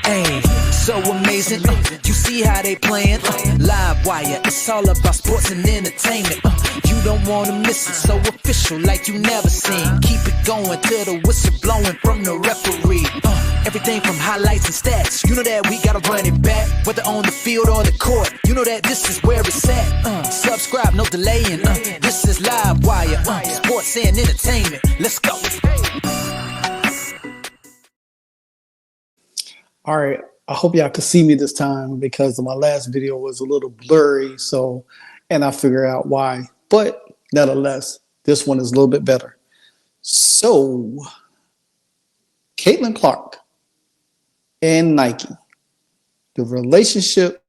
Hey, so amazing. You see how they playing? Live wire, it's all about sports and entertainment. You don't wanna miss it, so official like you never seen. Keep it going till the whistle blowing from the referee. Everything from highlights and stats, you know that we gotta run it back. Whether on the field or the court, you know that this is where it's at. Subscribe, no delaying. This is Live Wire, sports and entertainment. Let's go. All right, I hope y'all could see me this time because my last video was a little blurry, and I figure out why. But nonetheless, this one is a little bit better. So, Caitlin Clark and Nike, the relationship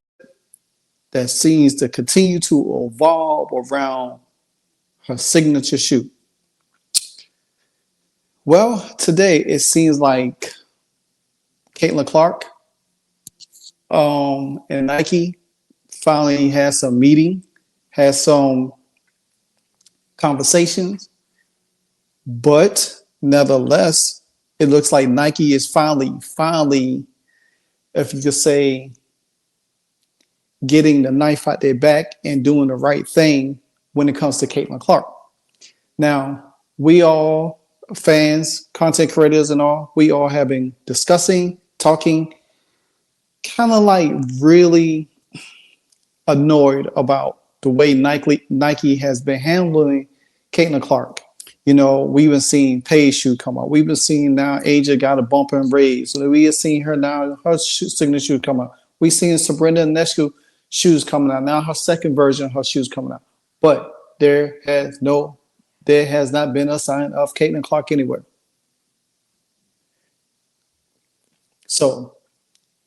that seems to continue to evolve around her signature shoe. Well, today it seems like Caitlin Clark and Nike finally had some meeting, had some conversations, but nevertheless, it looks like Nike is finally, if you could say, getting the knife out their back and doing the right thing when it comes to Caitlin Clark. Now, we all fans, content creators and all, we all have been discussing, talking, kind of like really annoyed about the way Nike has been handling Caitlin Clark. You know, we've been seeing Paige shoe come out. We've been seeing now Asia got a bump and raise. We have seen her now, her signature shoe come out. We've seen Sabrina Ionescu shoes coming out. Now her second version of her shoes coming out. But there has not been a sign of Caitlin Clark anywhere. So,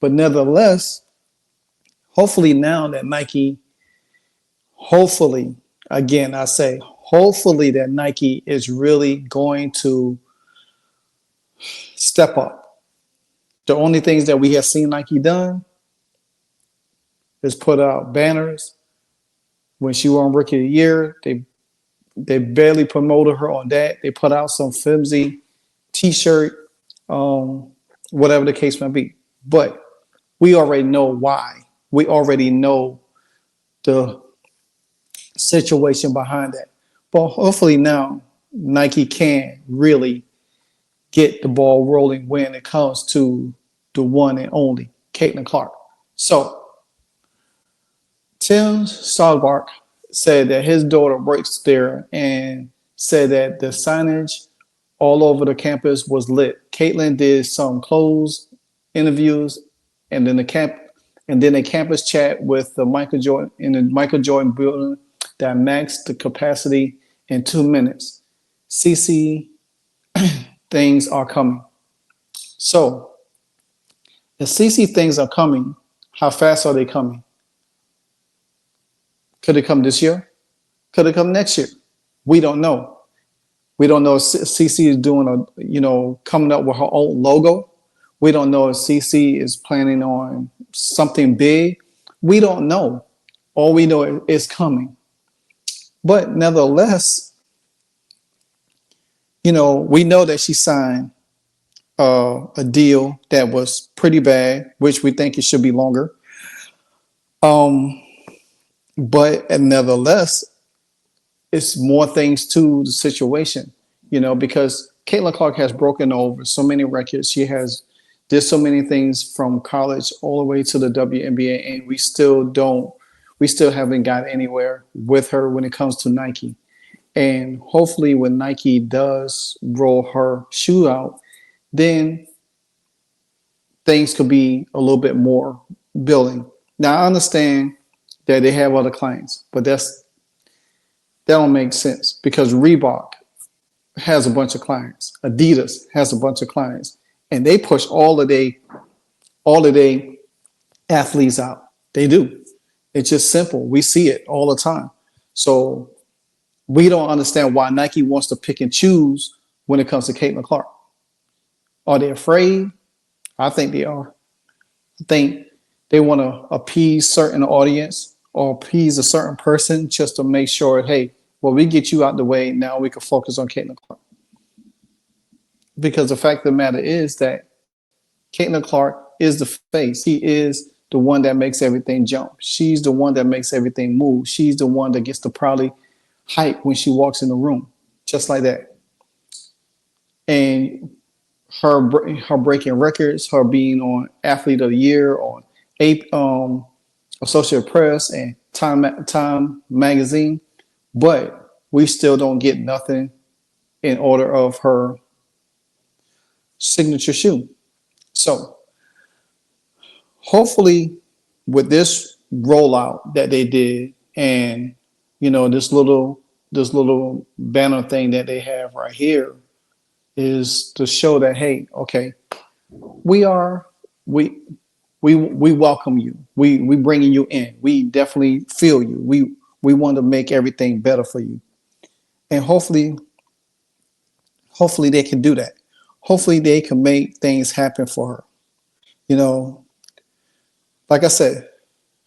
but nevertheless, hopefully now that Nike, hopefully that Nike is really going to step up. The only things that we have seen Nike done is put out banners. When she won Rookie of the Year, they barely promoted her on that. They put out some flimsy t-shirt, whatever the case may be. But we already know why. We already know the situation behind that. But hopefully now Nike can really get the ball rolling when it comes to the one and only Caitlin Clark. So Tim Stolberg said that his daughter works there and said that the signage all over the campus was lit. Caitlin did some closed interviews and then a campus chat with the Michael Jordan in the Michael Jordan building that maxed the capacity in 2 minutes. CC, things are coming. So the CC things are coming. How fast are they coming? Could it come this year? Could it come next year? We don't know. We don't know if CC is doing coming up with her own logo. We don't know if CC is planning on something big. We don't know. All we know is coming. But nevertheless, we know that she signed a deal that was pretty bad, which we think it should be longer. But nevertheless, it's more things to the situation, because Caitlin Clark has broken over so many records. She did so many things from college all the way to the WNBA, and we still haven't got anywhere with her when it comes to Nike. And hopefully when Nike does roll her shoe out, then things could be a little bit more building. Now, I understand that they have other clients, but that don't make sense because Reebok has a bunch of clients. Adidas has a bunch of clients, and they push all of their athletes out. They do. It's just simple. We see it all the time. So we don't understand why Nike wants to pick and choose when it comes to Caitlin Clark. Are they afraid? I think they are. I think they want to appease certain audience or appease a certain person just to make sure, hey, well, we get you out the way. Now we can focus on Caitlin Clark. Because the fact of the matter is that Caitlin Clark is the face. She is the one that makes everything jump. She's the one that makes everything move. She's the one that gets to probably hype when she walks in the room, just like that. And her breaking records, her being on Athlete of the Year, on Associated Press and Time Magazine, but we still don't get nothing in order of her signature shoe. So hopefully with this rollout that they did, and this little banner thing that they have right here, is to show that, hey, okay, we are we we welcome you. We bringing you in. We definitely feel you. We want to make everything better for you, and hopefully they can do that. Hopefully they can make things happen for her. You know, like I said,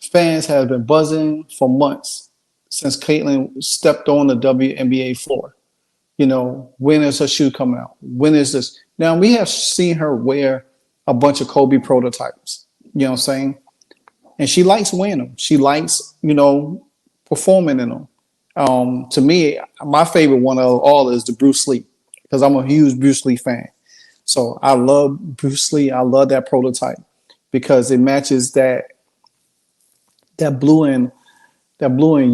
fans have been buzzing for months since Caitlin stepped on the WNBA floor. When is her shoe coming out? When is this? Now we have seen her wear a bunch of Kobe prototypes. You know what I'm saying? And she likes wearing them. She likes, performing in them. To me, my favorite one of all is the Bruce Lee, because I'm a huge Bruce Lee fan. So I love Bruce Lee. I love that prototype because it matches that blue and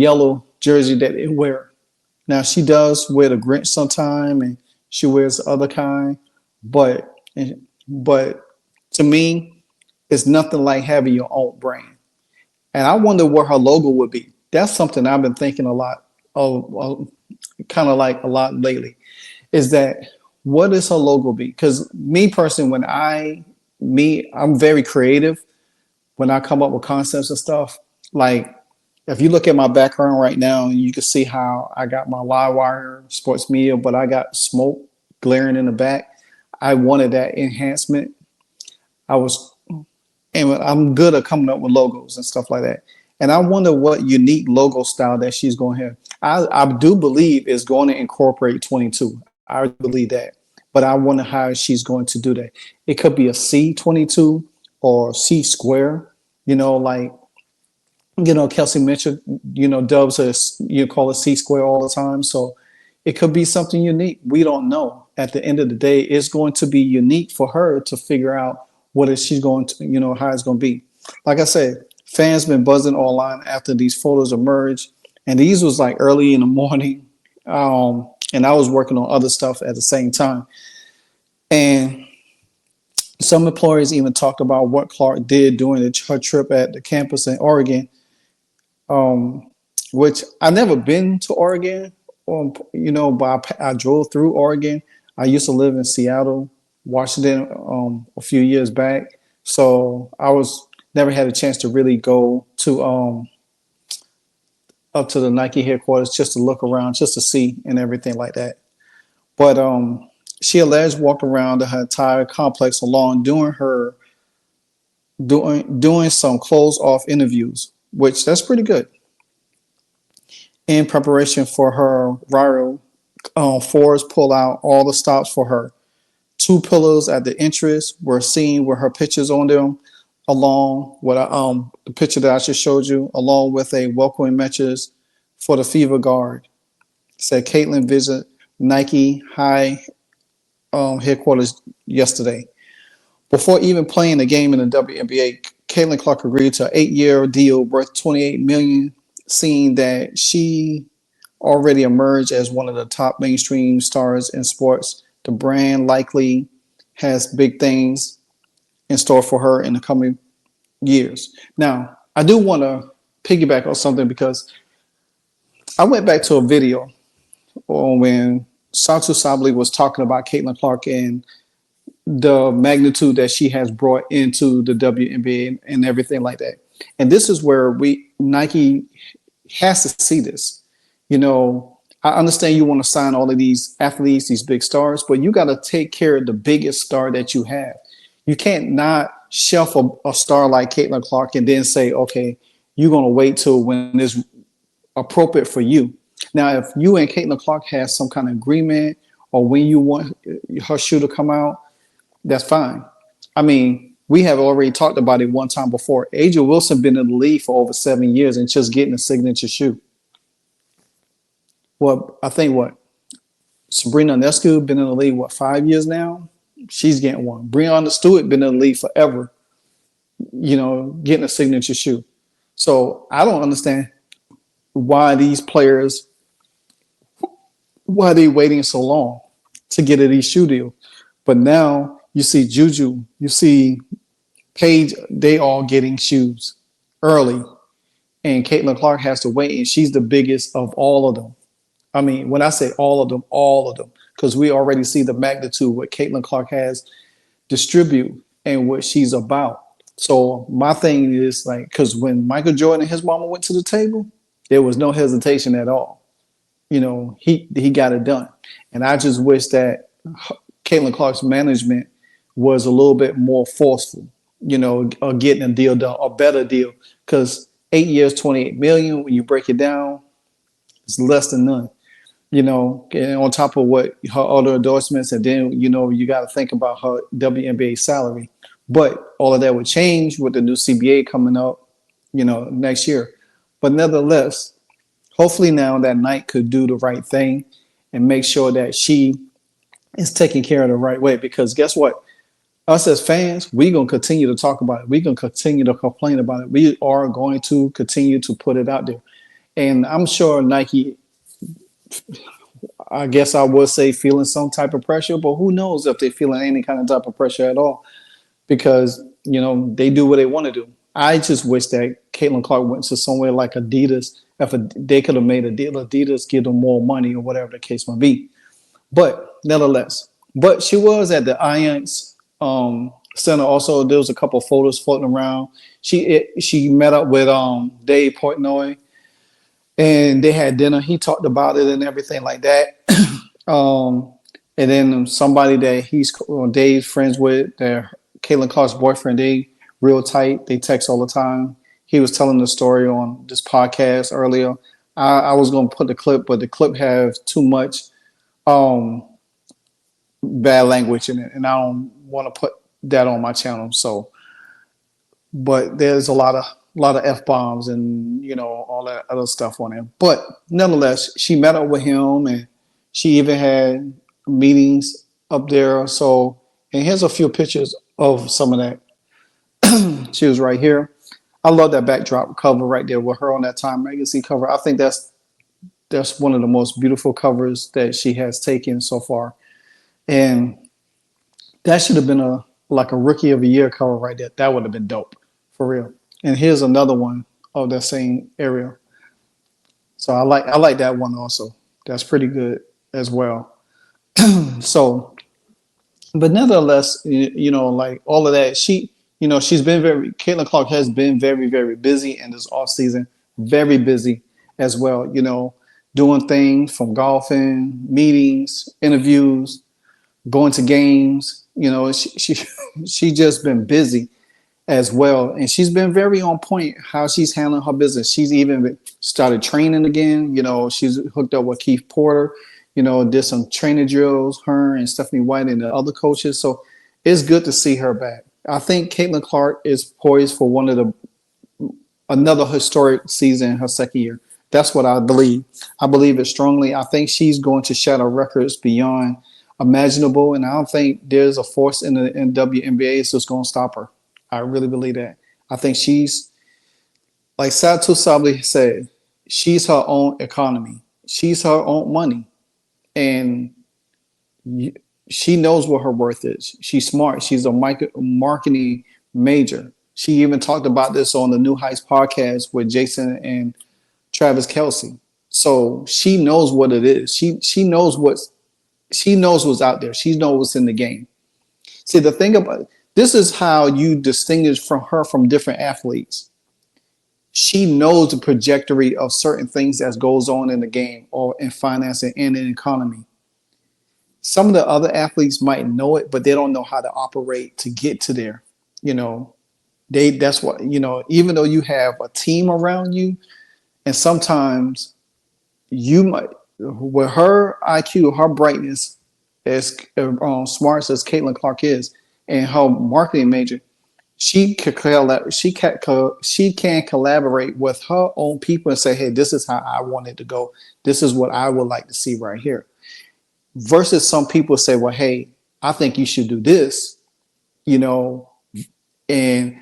yellow jersey that they wear. Now she does wear the Grinch sometime, and she wears the other kind, but to me, it's nothing like having your own brand. And I wonder what her logo would be. That's something I've been thinking a lot of, kind of like a lot lately. Is that what is her logo be? Because me personally, I'm very creative when I come up with concepts and stuff. Like, if you look at my background right now, you can see how I got my Livewire sports media, but I got smoke glaring in the back. I wanted that enhancement. And I'm good at coming up with logos and stuff like that. And I wonder what unique logo style that she's going to have. I do believe it's going to incorporate 22. I believe that. But I wonder how she's going to do that. It could be a C22 or C square, Kelsey Mitchell, dubs us, call it C square all the time. So it could be something unique. We don't know. At the end of the day, it's going to be unique for her to figure out what is she's going to, how it's going to be. Like I said, fans been buzzing online after these photos emerged. And these was like early in the morning. And I was working on other stuff at the same time. And some employees even talked about what Clark did during her trip at the campus in Oregon, which I've never been to Oregon, but I drove through Oregon. I used to live in Seattle, Washington, a few years back. So I never had a chance to really go to up to the Nike headquarters just to look around, just to see and everything like that. But she alleged walked around the entire complex alone doing some closed off interviews, which that's pretty good. In preparation for her viral, Forbes pull out all the stops for her. 2 pillows at the entrance were seen with her pictures on them, along with the picture that I just showed you, along with a welcoming message for the Fever Guard. It said Caitlin visit Nike High headquarters yesterday. Before even playing a game in the WNBA, Caitlin Clark agreed to an 8-year deal worth $28 million, seeing that she already emerged as one of the top mainstream stars in sports. The brand likely has big things in store for her in the coming years. Now, I do want to piggyback on something because I went back to a video when Satu Sabli was talking about Caitlin Clark and the magnitude that she has brought into the WNBA and everything like that. And this is where Nike has to see this. I understand you want to sign all of these athletes, these big stars, but you got to take care of the biggest star that you have. You can't not shelf a star like Caitlin Clark and then say, okay, you're going to wait till when it's appropriate for you. Now, if you and Caitlin Clark have some kind of agreement or when you want her shoe to come out, that's fine. I mean, we have already talked about it one time before. Aja Wilson been in the league for over 7 years and just getting a signature shoe. Well, I think what Sabrina Ionescu been in the league 5 years now. She's getting one. Breonna Stewart been in the league forever. Getting a signature shoe. So I don't understand why these players, why they waiting so long to get these shoe deals. But now you see Juju, you see Paige, they all getting shoes early. And Caitlin Clark has to wait, and she's the biggest of all of them. I mean, when I say all of them, because we already see the magnitude what Caitlin Clark has distribute and what she's about. So my thing is like, because when Michael Jordan and his mama went to the table, there was no hesitation at all. He got it done. And I just wish that Caitlin Clark's management was a little bit more forceful, or getting a deal done, a better deal. Because 8 years, 28 million, when you break it down, it's less than none. And on top of what her other endorsements, and then, you got to think about her WNBA salary. But all of that would change with the new CBA coming up, next year. But nevertheless, hopefully now that Knight could do the right thing and make sure that she is taken care of the right way. Because guess what? Us as fans, we're going to continue to talk about it. We're going to continue to complain about it. We are going to continue to put it out there. And I'm sure Nike, I guess I would say, feeling some type of pressure, but who knows if they're feeling any kind of type of pressure at all, because, they do what they want to do. I just wish that Caitlin Clark went to somewhere like Adidas. They could have made a deal, Adidas give them more money or whatever the case might be. But nevertheless, she was at the Alliance Center. Also, there was a couple of photos floating around. She met up with Dave Portnoy, and they had dinner. He talked about it and everything like that. And then somebody that Dave's friends with, Caitlin Clark's boyfriend, they real tight. They text all the time. He was telling the story on this podcast earlier. I was going to put the clip, but the clip has too much bad language in it, and I don't want to put that on my channel. So, but there's a lot of F-bombs and all that other stuff on there. But nonetheless, she met up with him, and she even had meetings up there. So, and here's a few pictures of some of that. She was right here. I love that backdrop cover right there with her on that Time magazine cover. I think that's one of the most beautiful covers that she has taken so far. And that should have been a rookie of the year cover right there. That would have been dope, for real. And here's another one of that same area. So I like that one also. That's pretty good as well. So, but nevertheless, like all of that, Caitlin Clark has been very, very busy in this off season, very busy as well, doing things from golfing, meetings, interviews, going to games. She just been busy as well, and she's been very on point how she's handling her business. She's even started training again. She's hooked up with Keith Porter. Did some training drills, her and Stephanie White and the other coaches. So it's good to see her back. I think Caitlin Clark is poised for another historic season in her second year. That's what I believe. I believe it strongly. I think she's going to shatter records beyond imaginable, and I don't think there's a force in the WNBA that's going to stop her. I really believe that. I think she's, like Satu Sabli said, she's her own economy. She's her own money, and she knows what her worth is. She's smart. She's a marketing major. She even talked about this on the New Heights podcast with Jason and Travis Kelce. So she knows what it is. She knows what's out there. She knows what's in the game. See, the thing about this is how you distinguish from different athletes. She knows the trajectory of certain things that goes on in the game or in financing and in economy. Some of the other athletes might know it, but they don't know how to operate to get to there. That's what, even though you have a team around you, and sometimes you might, with her IQ, her brightness, as smart as Caitlin Clark is, and her marketing major, she can collaborate with her own people and say, hey, this is how I want it to go. This is what I would like to see right here. Versus some people say, well, hey, I think you should do this, you know, and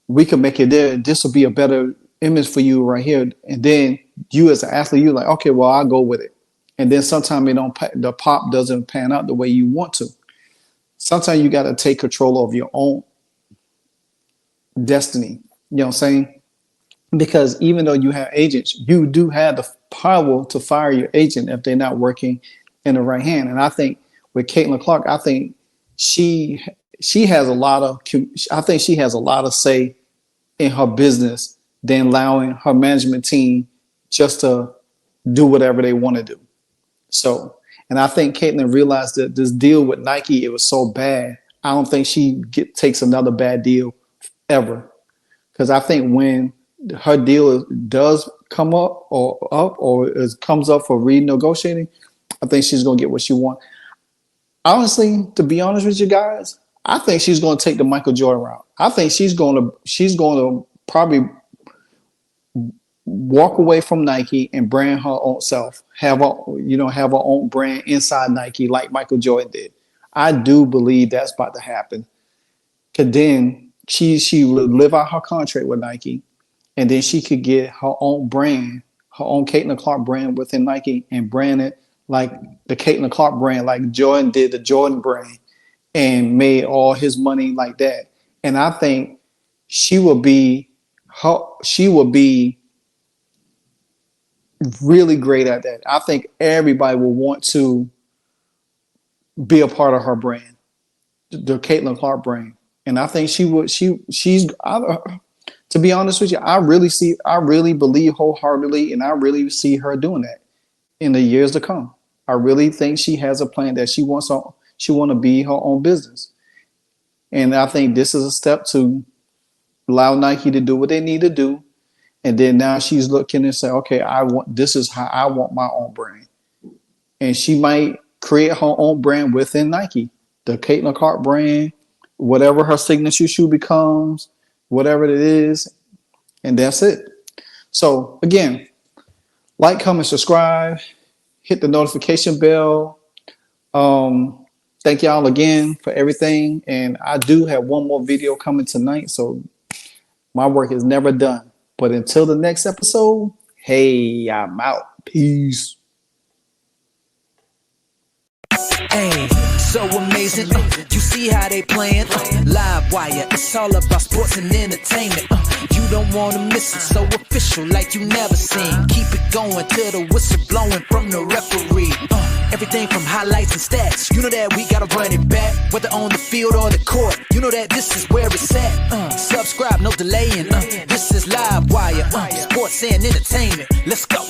we can make it there. This will be a better image for you right here. And then you as an athlete, you're like, okay, well, I'll go with it. And then sometimes the pop doesn't pan out the way you want to. Sometimes you got to take control of your own destiny. You know what I'm saying? Because even though you have agents, you do have the power to fire your agent if they're not working in the right hand. And I think with Caitlin Clark, I think she has a lot of say in her business than allowing her management team just to do whatever they want to do. So, and I think Caitlin realized that this deal with Nike, it was so bad. I don't think she takes another bad deal ever. Because I think when her deal does come up or comes up for renegotiating, I think she's going to get what she wants. Honestly, to be honest with you guys, I think she's going to take the Michael Jordan route. I think she's going to probably walk away from Nike and brand her own self, have her own brand inside Nike like Michael Jordan did. I do believe that's about to happen. Cause then she would live out her contract with Nike, and then she could get her own brand, her own Caitlin Clark brand within Nike, and brand it like the Caitlin Clark brand, like Jordan did the Jordan brand, and made all his money like that. And I think she will be really great at that. I think everybody will want to be a part of her brand, the Caitlin Clark brand. And I think to be honest with you, I really believe wholeheartedly, and I really see her doing that in the years to come. I really think she has a plan that she want to be her own business. And I think this is a step to allow Nike to do what they need to do. And then now she's looking and say, okay, this is how I want my own brand. And she might create her own brand within Nike, the Caitlin Clark brand, whatever her signature shoe becomes, whatever it is. And that's it. So again, like, comment, subscribe, hit the notification bell. Thank y'all again for everything. And I do have one more video coming tonight. So my work is never done. But until the next episode, hey, I'm out. Peace. Hey, so amazing. You see how they playing? Live wire, it's all about sports and entertainment. You don't want to miss it, so official like you never seen. Keep it going till the whistle blowing from the referee. Everything from highlights and stats, you know that we gotta run it back. Whether on the field or the court, you know that this is where it's at. Subscribe, no delaying. This is Live Wire, sports and entertainment. Let's go.